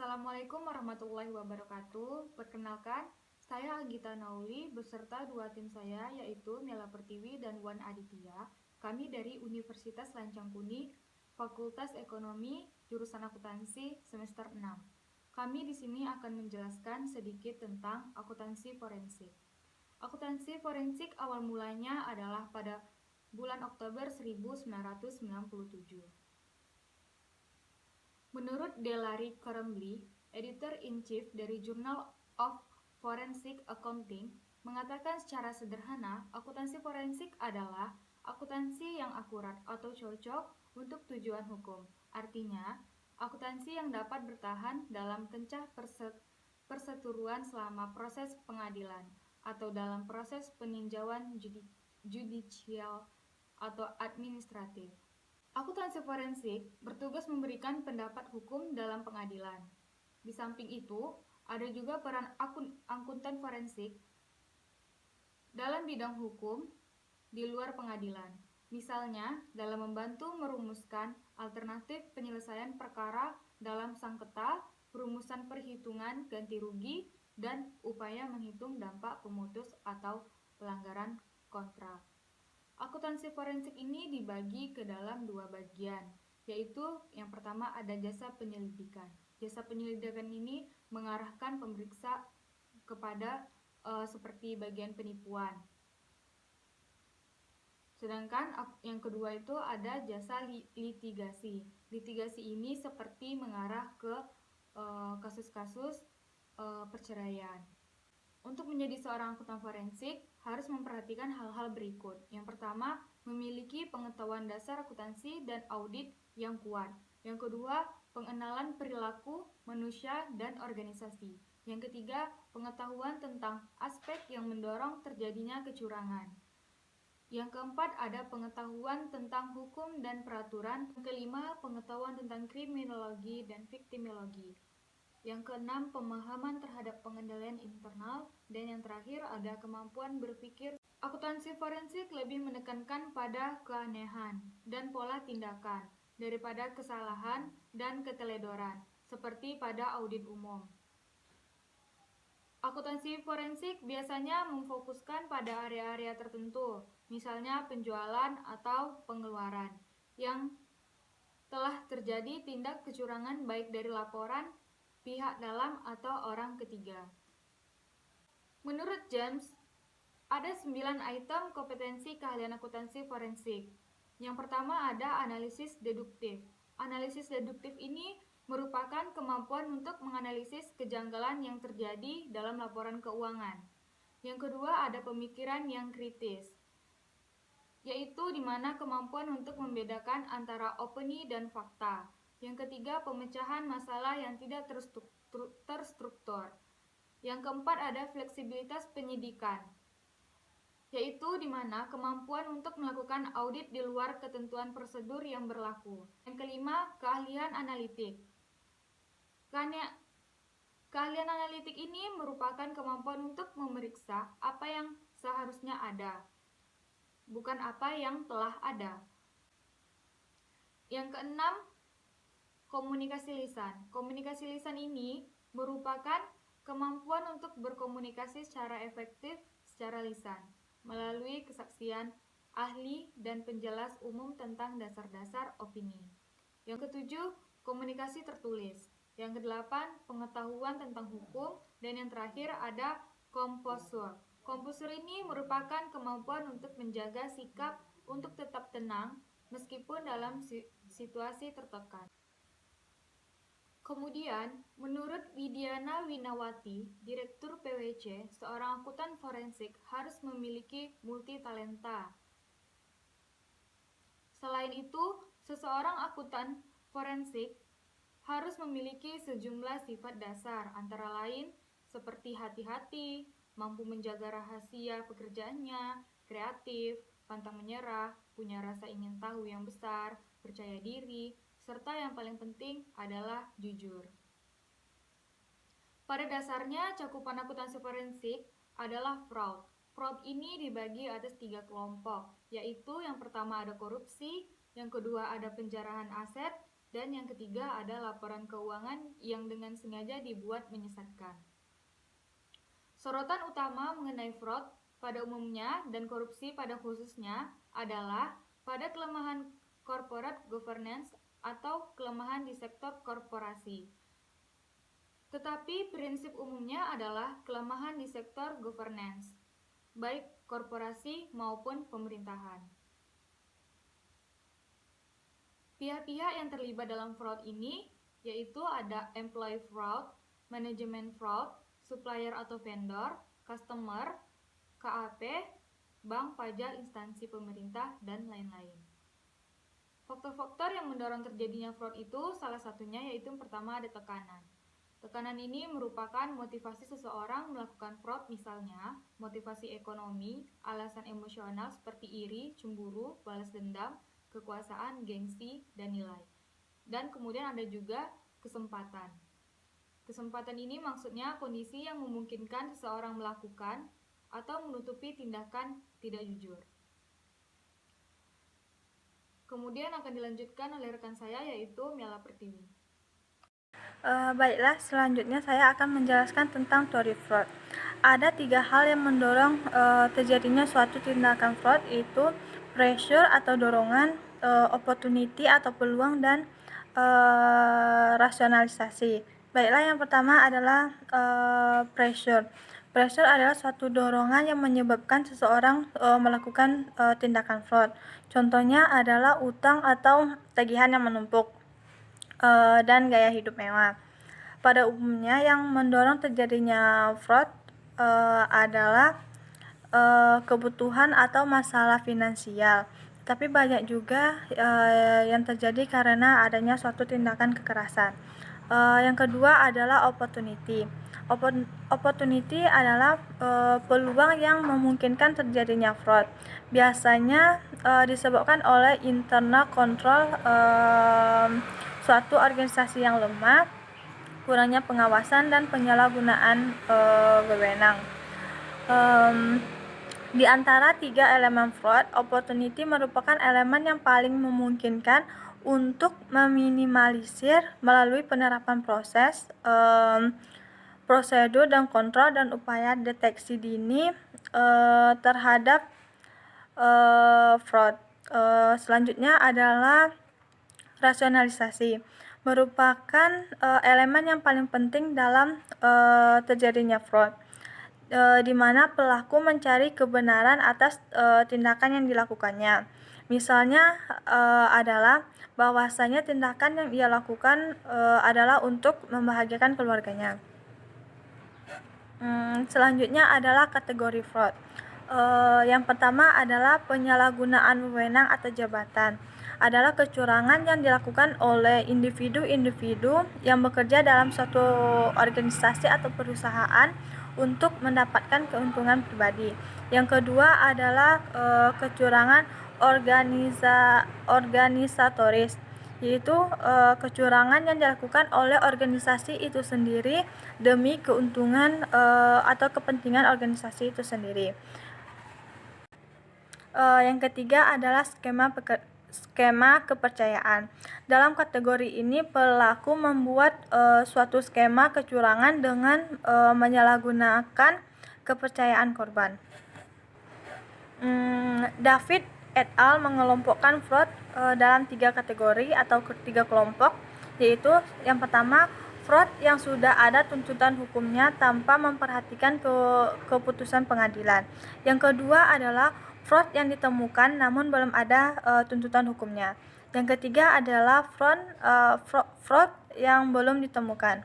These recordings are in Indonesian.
Assalamualaikum warahmatullahi wabarakatuh. Perkenalkan, saya Agita Nauli beserta dua tim saya yaitu Mela Pertiwi dan Wan Aditya. Kami dari Universitas Lancang Kuni, Fakultas Ekonomi, jurusan Akuntansi semester 6. Kami di sini akan menjelaskan sedikit tentang akuntansi forensik. Akuntansi forensik awal mulanya adalah pada bulan Oktober 1997. Menurut Delary Crumbley, Editor-in-Chief dari Journal of Forensic Accounting, mengatakan secara sederhana, akuntansi forensik adalah akuntansi yang akurat atau cocok untuk tujuan hukum. Artinya, akuntansi yang dapat bertahan dalam kancah perseteruan selama proses pengadilan atau dalam proses peninjauan judicial atau administratif. Akuntansi forensik bertugas memberikan pendapat hukum dalam pengadilan. Di samping itu, ada juga peran akuntan forensik dalam bidang hukum di luar pengadilan. Misalnya, dalam membantu merumuskan alternatif penyelesaian perkara dalam sengketa, perumusan perhitungan ganti rugi, dan upaya menghitung dampak pemutus atau pelanggaran kontrak. Akuntansi forensik ini dibagi ke dalam dua bagian, yaitu yang pertama ada jasa penyelidikan. Jasa penyelidikan ini mengarahkan pemeriksa kepada seperti bagian penipuan. Sedangkan yang kedua itu ada jasa litigasi. Litigasi ini seperti mengarah ke kasus-kasus perceraian. Untuk menjadi seorang akuntan forensik, harus memperhatikan hal-hal berikut. Yang pertama, memiliki pengetahuan dasar akuntansi dan audit yang kuat. Yang kedua, pengenalan perilaku manusia dan organisasi. Yang ketiga, pengetahuan tentang aspek yang mendorong terjadinya kecurangan. Yang keempat, ada pengetahuan tentang hukum dan peraturan. Yang kelima, pengetahuan tentang kriminologi dan viktimologi. Yang keenam, pemahaman terhadap pengendalian internal. Dan yang terakhir, ada kemampuan berpikir. Akuntansi forensik lebih menekankan pada keanehan dan pola tindakan daripada kesalahan dan keteledoran, seperti pada audit umum. Akuntansi forensik biasanya memfokuskan pada area-area tertentu, misalnya penjualan atau pengeluaran, yang telah terjadi tindak kecurangan baik dari laporan, pihak dalam, atau orang ketiga. Menurut James, ada 9 item kompetensi keahlian akuntansi forensik. Yang pertama ada analisis deduktif. Analisis deduktif ini merupakan kemampuan untuk menganalisis kejanggalan yang terjadi dalam laporan keuangan. Yang kedua ada pemikiran yang kritis, yaitu di mana kemampuan untuk membedakan antara opini dan fakta. Yang ketiga, pemecahan masalah yang tidak terstruktur. Yang keempat, ada fleksibilitas penyidikan, yaitu di mana kemampuan untuk melakukan audit di luar ketentuan prosedur yang berlaku. Yang kelima, keahlian analitik. Keahlian analitik ini merupakan kemampuan untuk memeriksa apa yang seharusnya ada, bukan apa yang telah ada. Yang keenam, komunikasi lisan. Komunikasi lisan ini merupakan kemampuan untuk berkomunikasi secara efektif secara lisan, melalui kesaksian ahli dan penjelas umum tentang dasar-dasar opini. Yang ketujuh, komunikasi tertulis. Yang kedelapan, pengetahuan tentang hukum. Dan yang terakhir ada komposur. Komposur ini merupakan kemampuan untuk menjaga sikap untuk tetap tenang meskipun dalam situasi tertekan. Kemudian, menurut Widiana Winawati, Direktur PwC, seorang akuntan forensik harus memiliki multitalenta. Selain itu, seseorang akuntan forensik harus memiliki sejumlah sifat dasar, antara lain seperti hati-hati, mampu menjaga rahasia pekerjaannya, kreatif, pantang menyerah, punya rasa ingin tahu yang besar, percaya diri, serta yang paling penting adalah jujur. Pada dasarnya, cakupan akuntansi forensik adalah fraud. Fraud ini dibagi atas 3 kelompok, yaitu yang pertama ada korupsi, yang kedua ada penjarahan aset, Dan yang ketiga ada laporan keuangan yang dengan sengaja dibuat menyesatkan. Sorotan utama mengenai fraud pada umumnya dan korupsi pada khususnya adalah pada kelemahan corporate governance atau kelemahan di sektor korporasi. Tetapi prinsip umumnya adalah kelemahan di sektor governance, baik korporasi maupun pemerintahan. Pihak-pihak yang terlibat dalam fraud ini yaitu ada employee fraud, manajemen fraud, supplier atau vendor, customer, KAP, bank, pajak, instansi pemerintah, dan lain-lain. Faktor-faktor yang mendorong terjadinya fraud itu salah satunya yaitu yang pertama ada tekanan. Tekanan ini merupakan motivasi seseorang melakukan fraud, misalnya motivasi ekonomi, alasan emosional seperti iri, cemburu, balas dendam, kekuasaan, gengsi, dan nilai. Dan kemudian ada juga kesempatan. Kesempatan ini maksudnya kondisi yang memungkinkan seseorang melakukan atau menutupi tindakan tidak jujur. Kemudian akan dilanjutkan oleh rekan saya yaitu Miala Pertiwi. Baiklah, selanjutnya saya akan menjelaskan tentang teori fraud. Ada 3 hal yang mendorong terjadinya suatu tindakan fraud, yaitu pressure atau dorongan, opportunity atau peluang, dan rasionalisasi. Baiklah, yang pertama adalah pressure. Pressure adalah suatu dorongan yang menyebabkan seseorang melakukan tindakan fraud. Contohnya adalah utang atau tagihan yang menumpuk, dan gaya hidup mewah. Pada umumnya yang mendorong terjadinya fraud adalah kebutuhan atau masalah finansial. Tapi banyak juga yang terjadi karena adanya suatu tindakan kekerasan. Yang kedua adalah opportunity. Opportunity adalah peluang yang memungkinkan terjadinya fraud. Biasanya disebabkan oleh internal control suatu organisasi yang lemah, kurangnya pengawasan, dan penyalahgunaan wewenang. Di antara 3 elemen fraud, opportunity merupakan elemen yang paling memungkinkan untuk meminimalisir melalui penerapan proses, prosedur dan kontrol dan upaya deteksi dini terhadap fraud. Selanjutnya adalah rasionalisasi, merupakan elemen yang paling penting dalam terjadinya fraud, di mana pelaku mencari kebenaran atas tindakan yang dilakukannya. Misalnya adalah bahwasanya tindakan yang ia lakukan adalah untuk membahagiakan keluarganya. Selanjutnya adalah kategori fraud. Yang pertama adalah penyalahgunaan wewenang atau jabatan. Adalah kecurangan yang dilakukan oleh individu-individu yang bekerja dalam suatu organisasi atau perusahaan untuk mendapatkan keuntungan pribadi. Yang kedua adalah kecurangan organisatoris, yaitu kecurangan yang dilakukan oleh organisasi itu sendiri demi keuntungan atau kepentingan organisasi itu sendiri. Yang ketiga adalah skema kepercayaan. Dalam kategori ini pelaku membuat suatu skema kecurangan dengan menyalahgunakan kepercayaan korban. David et al. Mengelompokkan fraud dalam 3 kategori atau 3 kelompok, yaitu yang pertama, fraud yang sudah ada tuntutan hukumnya tanpa memperhatikan keputusan pengadilan. Yang kedua adalah fraud yang ditemukan namun belum ada tuntutan hukumnya. Yang ketiga adalah fraud yang belum ditemukan.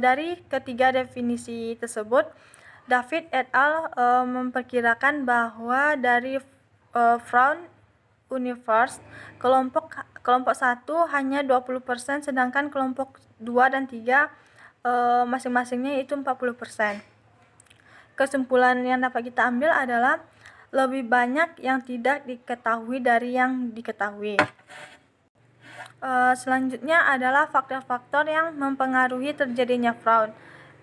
Dari ketiga definisi tersebut, David et al. Memperkirakan bahwa dari fraud universe, kelompok 1 hanya 20%, sedangkan kelompok 2 dan 3 masing-masingnya itu 40%. Kesimpulan yang dapat kita ambil adalah lebih banyak yang tidak diketahui dari yang diketahui. Selanjutnya adalah faktor-faktor yang mempengaruhi terjadinya fraud.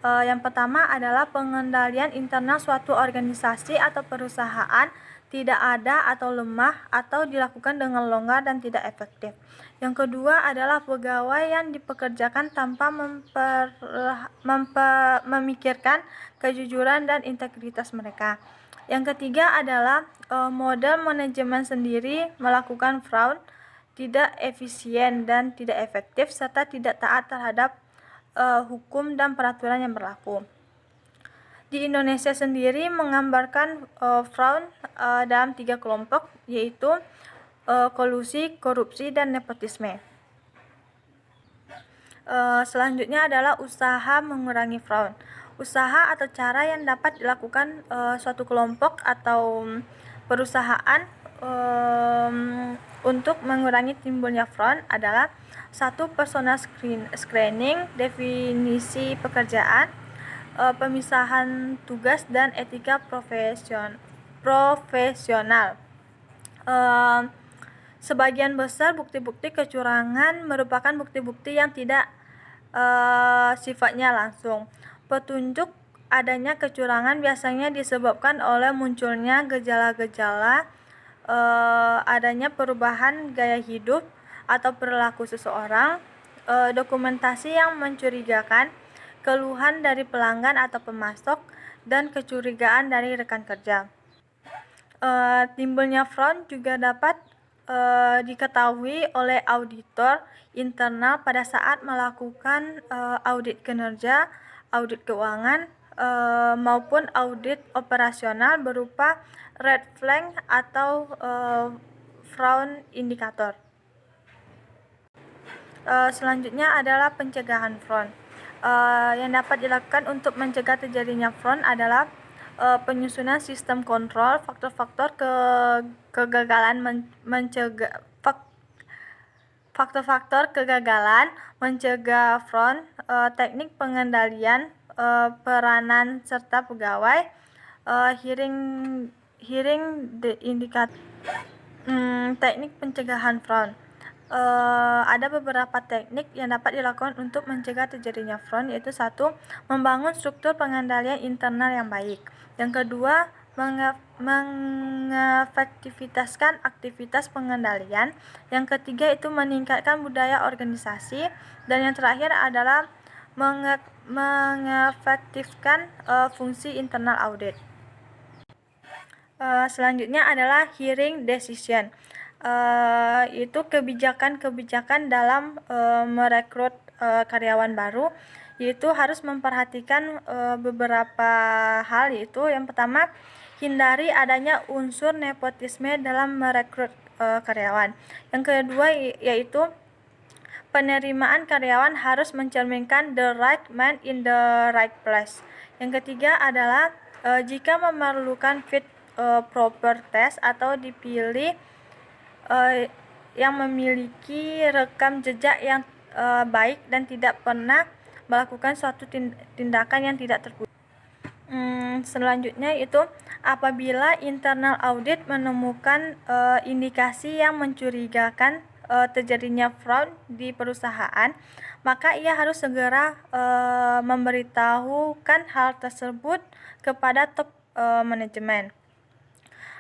Yang pertama adalah pengendalian internal suatu organisasi atau perusahaan tidak ada atau lemah, atau dilakukan dengan longgar dan tidak efektif. Yang kedua adalah pegawai yang dipekerjakan tanpa memikirkan kejujuran dan integritas mereka. Yang ketiga adalah model manajemen sendiri melakukan fraud, tidak efisien dan tidak efektif, serta tidak taat terhadap hukum dan peraturan yang berlaku. Di Indonesia sendiri menggambarkan fraud dalam 3 kelompok, yaitu kolusi, korupsi, dan nepotisme. Selanjutnya adalah usaha mengurangi fraud. Usaha atau cara yang dapat dilakukan suatu kelompok atau perusahaan untuk mengurangi timbulnya fraud adalah: 1. Personal screening, definisi pekerjaan, pemisahan tugas, dan etika profesional. Sebagian besar bukti-bukti kecurangan merupakan bukti-bukti yang tidak sifatnya langsung. Petunjuk adanya kecurangan biasanya disebabkan oleh munculnya gejala-gejala adanya perubahan gaya hidup atau perilaku seseorang, dokumentasi yang mencurigakan, keluhan dari pelanggan atau pemasok, dan kecurigaan dari rekan kerja. Timbulnya fraud juga dapat diketahui oleh auditor internal pada saat melakukan audit kinerja, audit keuangan, maupun audit operasional berupa red flag atau fraud indikator. Selanjutnya adalah pencegahan fraud. Yang dapat dilakukan untuk mencegah terjadinya fraud adalah penyusunan sistem kontrol, faktor-faktor kegagalan mencegah fraud, teknik pengendalian, peranan serta pegawai, hearing the indicator. Teknik pencegahan fraud. Ada beberapa teknik yang dapat dilakukan untuk mencegah terjadinya fraud, yaitu: 1. Membangun struktur pengendalian internal yang baik. Yang kedua, mengefektivitaskan aktivitas pengendalian. Yang ketiga itu meningkatkan budaya organisasi. Dan yang terakhir adalah mengefektifkan fungsi internal audit. Selanjutnya adalah hearing decision, itu kebijakan-kebijakan dalam merekrut karyawan baru, yaitu harus memperhatikan beberapa hal, yaitu: yang pertama, hindari adanya unsur nepotisme dalam merekrut karyawan. Yang kedua yaitu penerimaan karyawan harus mencerminkan the right man in the right place. Yang ketiga adalah jika memerlukan fit proper test atau dipilih yang memiliki rekam jejak yang baik dan tidak pernah melakukan suatu tindakan yang tidak terpuji. Selanjutnya itu apabila internal audit menemukan indikasi yang mencurigakan terjadinya fraud di perusahaan, maka ia harus segera memberitahukan hal tersebut kepada top manajemen.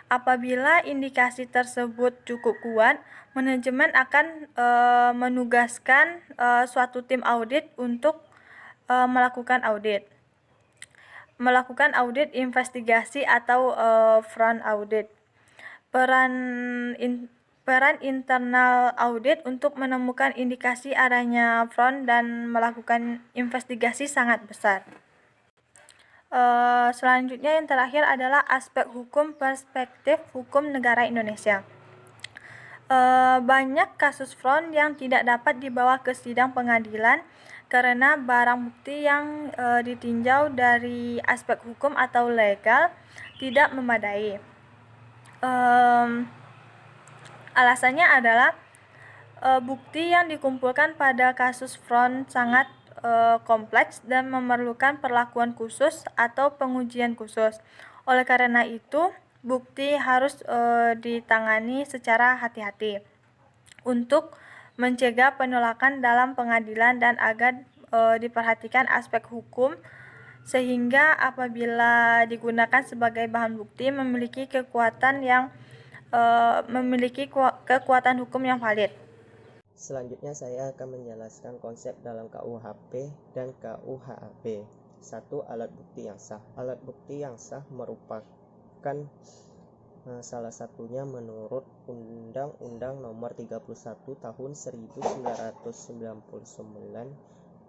Apabila indikasi tersebut cukup kuat, manajemen akan menugaskan suatu tim audit untuk melakukan audit investigasi atau front audit. Peran internal audit untuk menemukan indikasi adanya fraud dan melakukan investigasi sangat besar. Selanjutnya yang terakhir adalah aspek hukum, perspektif hukum negara Indonesia. Banyak kasus fraud yang tidak dapat dibawa ke sidang pengadilan karena barang bukti yang ditinjau dari aspek hukum atau legal tidak memadai. Alasannya adalah bukti yang dikumpulkan pada kasus fraud sangat kompleks dan memerlukan perlakuan khusus atau pengujian khusus. Oleh karena itu, bukti harus ditangani secara hati-hati untuk mencegah penolakan dalam pengadilan dan agar diperhatikan aspek hukum sehingga apabila digunakan sebagai bahan bukti memiliki kekuatan hukum yang valid. Selanjutnya saya akan menjelaskan konsep dalam KUHP dan KUHAP. 1. Alat bukti yang sah. Alat bukti yang sah merupakan salah satunya menurut Undang-Undang Nomor 31 Tahun 1999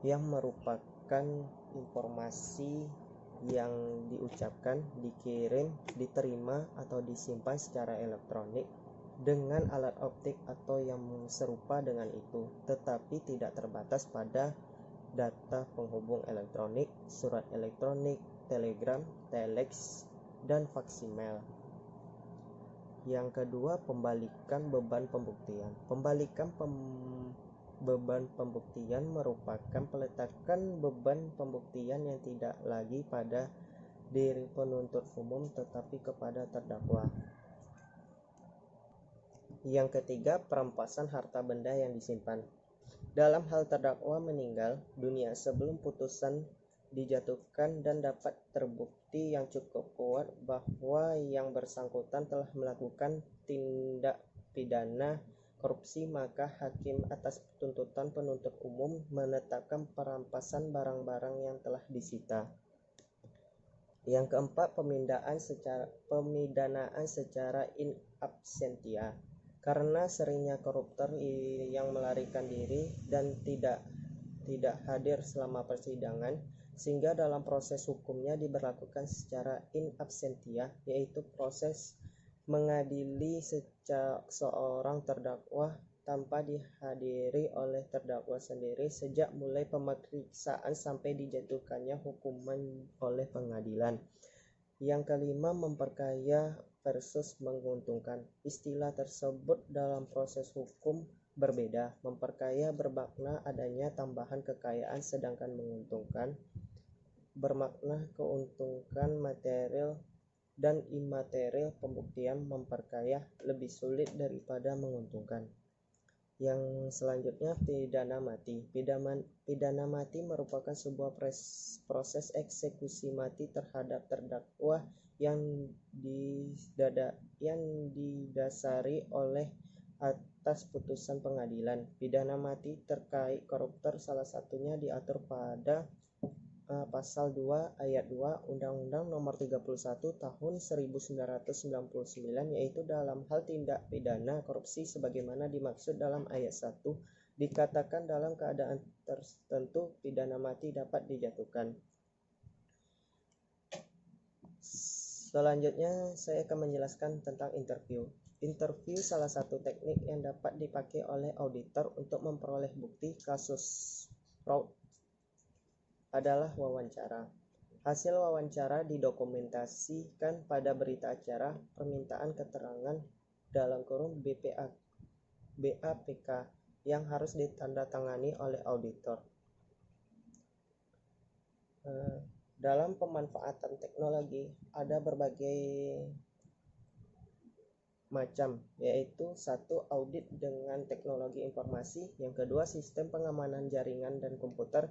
yang merupakan informasi yang diucapkan, dikirim, diterima atau disimpan secara elektronik dengan alat optik atau yang serupa dengan itu, tetapi tidak terbatas pada data penghubung elektronik, surat elektronik, telegram, telex, dan faksimil. Yang kedua, pembalikan beban pembuktian. Beban pembuktian merupakan peletakan beban pembuktian yang tidak lagi pada diri penuntut umum tetapi kepada terdakwa. Yang ketiga, perampasan harta benda yang disimpan. Dalam hal terdakwa meninggal dunia sebelum putusan dijatuhkan dan dapat terbukti yang cukup kuat bahwa yang bersangkutan telah melakukan tindak pidana korupsi, maka hakim atas tuntutan penuntut umum menetapkan perampasan barang-barang yang telah disita. Yang keempat, pemidanaan secara in absentia. Karena seringnya koruptor yang melarikan diri dan tidak hadir selama persidangan, sehingga dalam proses hukumnya diberlakukan secara in absentia, yaitu proses mengadili seorang terdakwa tanpa dihadiri oleh terdakwa sendiri sejak mulai pemeriksaan sampai dijatuhkannya hukuman oleh pengadilan. Yang kelima, memperkaya versus menguntungkan. Istilah tersebut dalam proses hukum berbeda. Memperkaya bermakna adanya tambahan kekayaan, sedangkan menguntungkan bermakna keuntungan material dan imaterial. Pembuktian memperkaya lebih sulit daripada menguntungkan. Yang selanjutnya, pidana mati. Pidana mati merupakan sebuah proses eksekusi mati terhadap terdakwa yang didasari oleh atas putusan pengadilan. Pidana mati terkait koruptor salah satunya diatur pada Pasal 2 Ayat 2 Undang-Undang Nomor 31 Tahun 1999, yaitu dalam hal tindak pidana korupsi sebagaimana dimaksud dalam ayat 1, dikatakan dalam keadaan tertentu pidana mati dapat dijatuhkan. Selanjutnya saya akan menjelaskan tentang interview. Interview salah satu teknik yang dapat dipakai oleh auditor untuk memperoleh bukti kasus fraud adalah wawancara. Hasil wawancara didokumentasikan pada berita acara permintaan keterangan BAPK yang harus ditandatangani oleh auditor. Dalam pemanfaatan teknologi ada berbagai macam, yaitu 1. Audit dengan teknologi informasi. Yang kedua, sistem pengamanan jaringan dan komputer.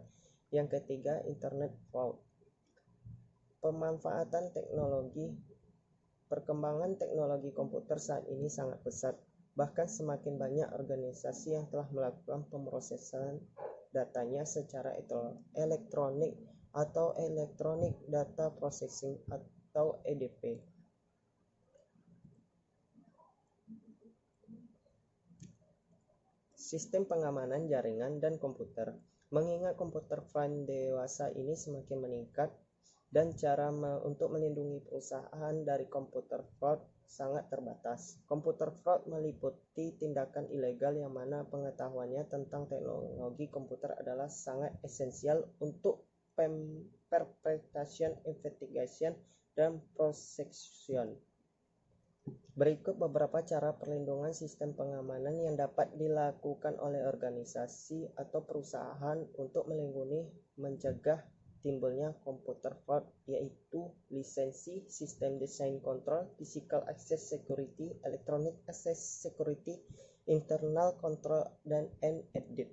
Yang ketiga, internet fraud. Pemanfaatan teknologi. Perkembangan teknologi komputer saat ini sangat pesat. Bahkan semakin banyak organisasi yang telah melakukan pemrosesan datanya secara elektronik atau Electronic Data Processing atau EDP. Sistem pengamanan jaringan dan komputer. Mengingat komputer frame dewasa ini semakin meningkat dan cara untuk melindungi perusahaan dari komputer fraud sangat terbatas. Komputer fraud meliputi tindakan ilegal yang mana pengetahuannya tentang teknologi komputer adalah sangat esensial untuk perpetration, investigation, dan prosecution. Berikut beberapa cara perlindungan sistem pengamanan yang dapat dilakukan oleh organisasi atau perusahaan untuk melindungi mencegah timbulnya komputer fraud, yaitu lisensi, sistem desain control, physical access security, electronic access security, internal control, dan edit.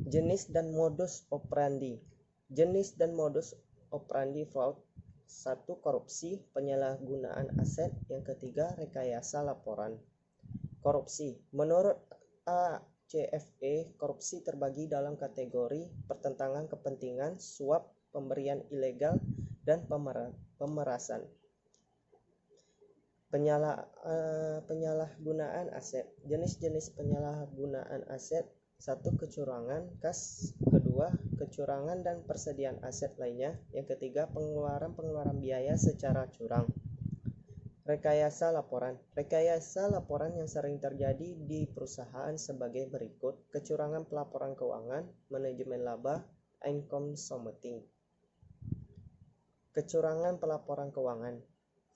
Jenis dan modus operandi. Jenis dan modus operandi fraud. 1. Korupsi, penyalahgunaan aset. Yang ketiga, rekayasa laporan. Korupsi. Menurut ACFE, korupsi terbagi dalam kategori pertentangan kepentingan, suap, pemberian ilegal, dan pemerasan. Penyalahgunaan aset. Jenis-jenis penyalahgunaan aset. 1. Kecurangan kas. 2. Kecurangan dan persediaan aset lainnya. Yang ketiga, pengeluaran biaya secara curang. Rekayasa laporan. Rekayasa laporan yang sering terjadi di perusahaan sebagai berikut: kecurangan pelaporan keuangan, manajemen laba, income submitting. Kecurangan pelaporan keuangan.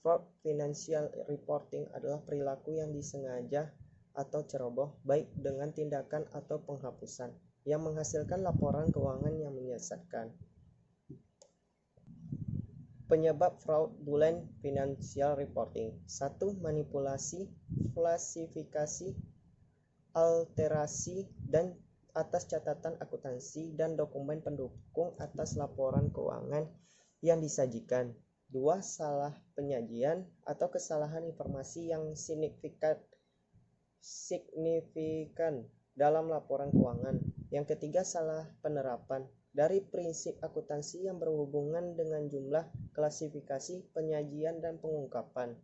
Fraud financial reporting adalah perilaku yang disengaja atau ceroboh, baik dengan tindakan atau penghapusan, yang menghasilkan laporan keuangan yang menyesatkan. Penyebab fraudulent financial reporting. 1. Manipulasi, falsifikasi, alterasi dan atas catatan akuntansi dan dokumen pendukung atas laporan keuangan yang disajikan. 2. Salah penyajian atau kesalahan informasi yang signifikan dalam laporan keuangan. Yang ketiga, salah penerapan dari prinsip akuntansi yang berhubungan dengan jumlah, klasifikasi, penyajian, dan pengungkapan.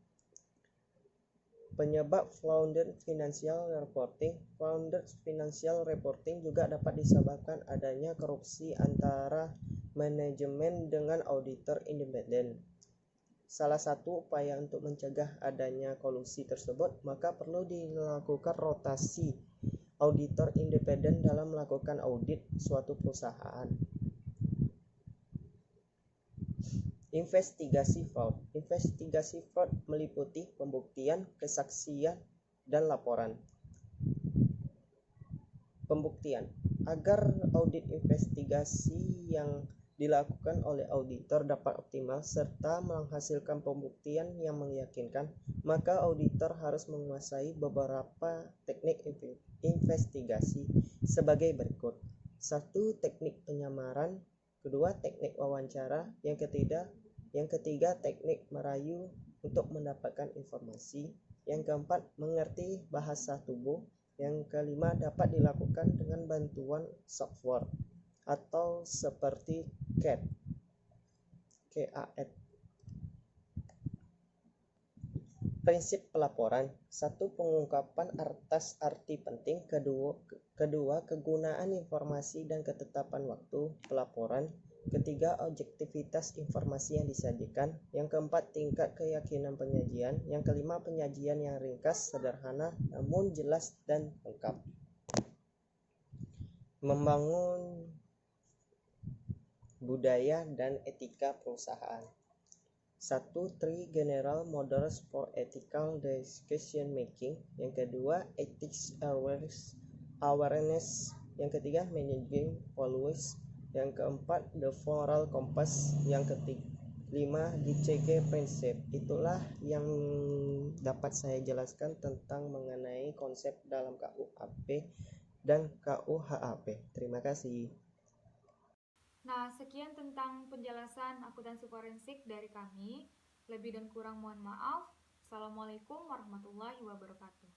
Penyebab fraudulent financial reporting. Fraudulent financial reporting juga dapat disebabkan adanya korupsi antara manajemen dengan auditor independen. Salah satu upaya untuk mencegah adanya kolusi tersebut, maka perlu dilakukan rotasi auditor independen dalam melakukan audit suatu perusahaan. Investigasi fraud. Investigasi fraud meliputi pembuktian, kesaksian, dan laporan. Pembuktian. Agar audit investigasi yang dilakukan oleh auditor dapat optimal serta menghasilkan pembuktian yang meyakinkan, maka auditor harus menguasai beberapa teknik investigasi sebagai berikut. 1. Teknik penyamaran. 2. Teknik wawancara. Yang ketiga teknik merayu untuk mendapatkan informasi. Yang keempat, mengerti bahasa tubuh. Yang kelima, dapat dilakukan dengan bantuan software atau seperti CAT. Prinsip pelaporan. 1. Pengungkapan atas arti penting. Kedua, kegunaan informasi dan ketetapan waktu pelaporan. Ketiga, objektivitas informasi yang disajikan. Yang keempat, tingkat keyakinan penyajian. Yang kelima, penyajian yang ringkas, sederhana, namun jelas dan lengkap. Membangun budaya dan etika perusahaan. 1. 3 general models for ethical decision making. Yang kedua, ethics awareness. Yang ketiga, managing values. Yang keempat, the moral compass. Yang kelima, DCG principle. Itulah yang dapat saya jelaskan tentang mengenai konsep dalam KUHP dan KUHAP. Terima kasih. Nah, sekian tentang penjelasan akuntansi forensik dari kami. Lebih dan kurang mohon maaf. Assalamualaikum warahmatullahi wabarakatuh.